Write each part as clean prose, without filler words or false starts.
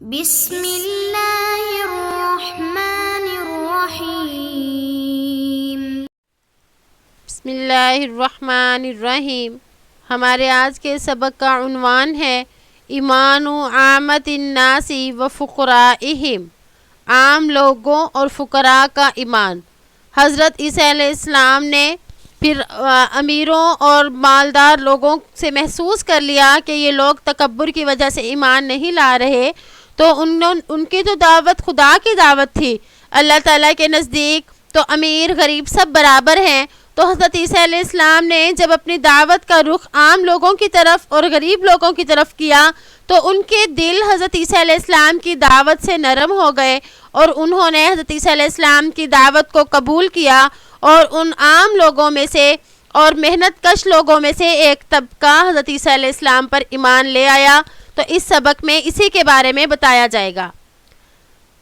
بسم اللہ الرحمن الرحیم۔ بسم اللہ الرحمن الرحیم۔ ہمارے آج کے سبق کا عنوان ہے ایمان عامۃ الناس و فقرائہم، عام لوگوں اور فقراء کا ایمان۔ حضرت عیسیٰ علیہ السلام نے پھر امیروں اور مالدار لوگوں سے محسوس کر لیا کہ یہ لوگ تکبر کی وجہ سے ایمان نہیں لا رہے، تو ان کی تو دعوت خدا کی دعوت تھی، اللہ تعالیٰ کے نزدیک تو امیر غریب سب برابر ہیں۔ تو حضرت عیسیٰ علیہ السلام نے جب اپنی دعوت کا رخ عام لوگوں کی طرف اور غریب لوگوں کی طرف کیا تو ان کے دل حضرت عیسیٰ علیہ السلام کی دعوت سے نرم ہو گئے اور انہوں نے حضرت عیسیٰ علیہ السلام کی دعوت کو قبول کیا، اور ان عام لوگوں میں سے اور محنت کش لوگوں میں سے ایک طبقہ حضرت عیسیٰ علیہ السلام پر ایمان لے آیا۔ تو اس سبق میں اسی کے بارے میں بتایا جائے گا۔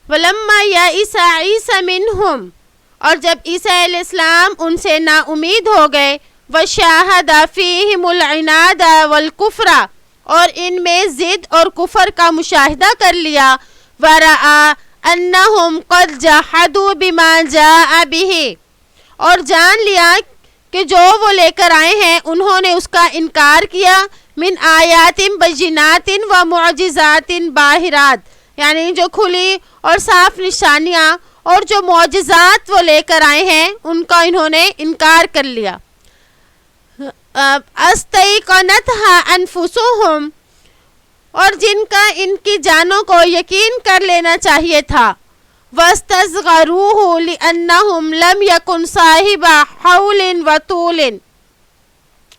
وَلَمَّا يَئِسَ عِيسَىٰ مِنْهُمْ، اور جب عیسیٰ علیہ السلام ان سے نا امید ہو گئے، وَشَاهَدَ فِيهِمُ الْعِنَادَ وَالْكُفْرَ، اور ان میں ضد اور کفر کا مشاہدہ کر لیا، وَرَأَىٰ أَنَّهُمْ قَدْ جَحَدُوا بِمَا جَاءَ بِهِ، اور جان لیا کہ جو وہ لے کر آئے ہیں انہوں نے اس کا انکار کیا، من آیات بینات و معجزات باہرات، یعنی جو کھلی اور صاف نشانیاں اور جو معجزات وہ لے کر آئے ہیں ان کا انہوں نے انکار کر لیا۔ استیقنتها انفسهم، اور جن کا ان کی جانوں کو یقین کر لینا چاہیے تھا، واستصغروه لأنهم لم يكن صاحب حول وطول،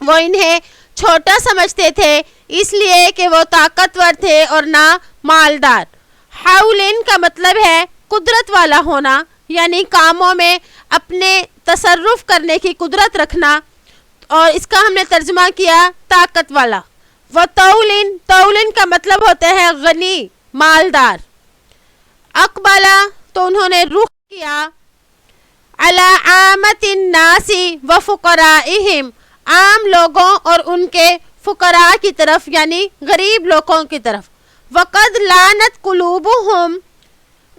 وہ انہیں چھوٹا سمجھتے تھے اس لیے کہ وہ طاقتور تھے اور نہ مالدار۔ حولن کا مطلب ہے قدرت والا ہونا، یعنی کاموں میں اپنے تصرف کرنے کی قدرت رکھنا، اور اس کا ہم نے ترجمہ کیا طاقت والا۔ وطولن، طولن کا مطلب ہوتا ہے غنی، مالدار۔ اقبلا، تو انہوں نے رخ کیا، علی عامۃ الناس و فقرائہم، عام لوگوں اور ان کے فقراء کی طرف یعنی غریب لوگوں کی طرف۔ وقد لانت قلوبہم،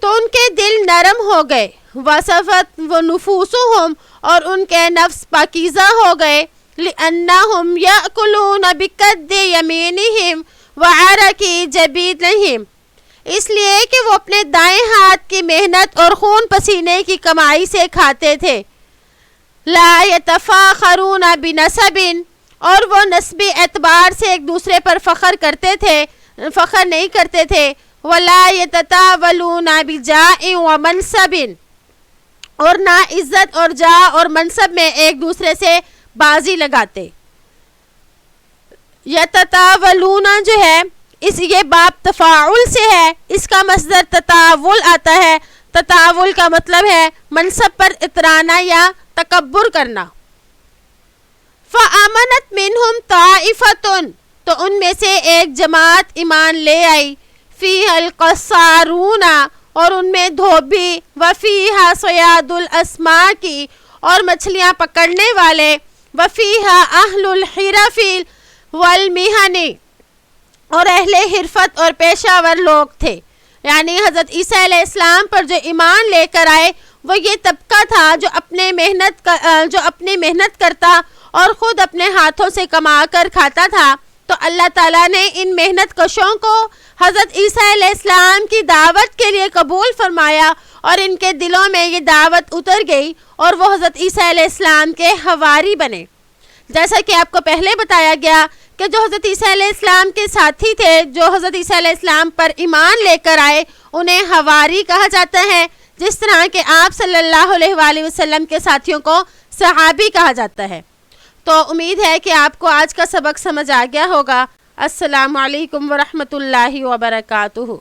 تو ان کے دل نرم ہو گئے، وصفت ونفوسہم، اور ان کے نفس پاکیزہ ہو گئے، لأنہم یأکلون بقد یمینہم وعرق جبینہم، اس لیے کہ وہ اپنے دائیں ہاتھ کی محنت اور خون پسینے کی کمائی سے کھاتے تھے۔ لا یتفاخرون بنسب، اور وہ نسبی اعتبار سے ایک دوسرے پر فخر نہیں کرتے تھے۔ ولا یتطاولون بجاء ومنصب، اور نہ عزت اور جاہ اور منصب میں ایک دوسرے سے بازی لگاتے۔ یتطاولون جو ہے یہ باب تفاعل سے ہے، اس کا مصدر تطاول آتا ہے۔ تطاول کا مطلب ہے منصب پر اترانا یا تکبر کرنا۔ فآمنت منہم طائفتن، تو ان میں سے ایک جماعت ایمان لے آئی، فیہا القصارون، اور ان میں دھوبی، وفیہا صیاد الاسماک، اور مچھلیاں پکڑنے والے، وفیہا اہل الحرف والمہن، اور اہل حرفت اور پیشہ ور لوگ تھے۔ یعنی حضرت عیسیٰ علیہ السلام پر جو ایمان لے کر آئے وہ یہ طبقہ تھا جو اپنی محنت کرتا اور خود اپنے ہاتھوں سے کما کر کھاتا تھا۔ تو اللہ تعالیٰ نے ان محنت کشوں کو حضرت عیسیٰ علیہ السلام کی دعوت کے لیے قبول فرمایا، اور ان کے دلوں میں یہ دعوت اتر گئی اور وہ حضرت عیسیٰ علیہ السلام کے حواری بنے۔ جیسا کہ آپ کو پہلے بتایا گیا کہ جو حضرت عیسیٰ علیہ السلام کے ساتھی تھے، جو حضرت عیسیٰ علیہ السلام پر ایمان لے کر آئے، انہیں حواری کہا جاتا ہے، جس طرح کہ آپ صلی اللہ علیہ وآلہ وسلم کے ساتھیوں کو صحابی کہا جاتا ہے۔ تو امید ہے کہ آپ کو آج کا سبق سمجھ آ گیا ہوگا۔ السلام علیکم ورحمۃ اللہ وبرکاتہ۔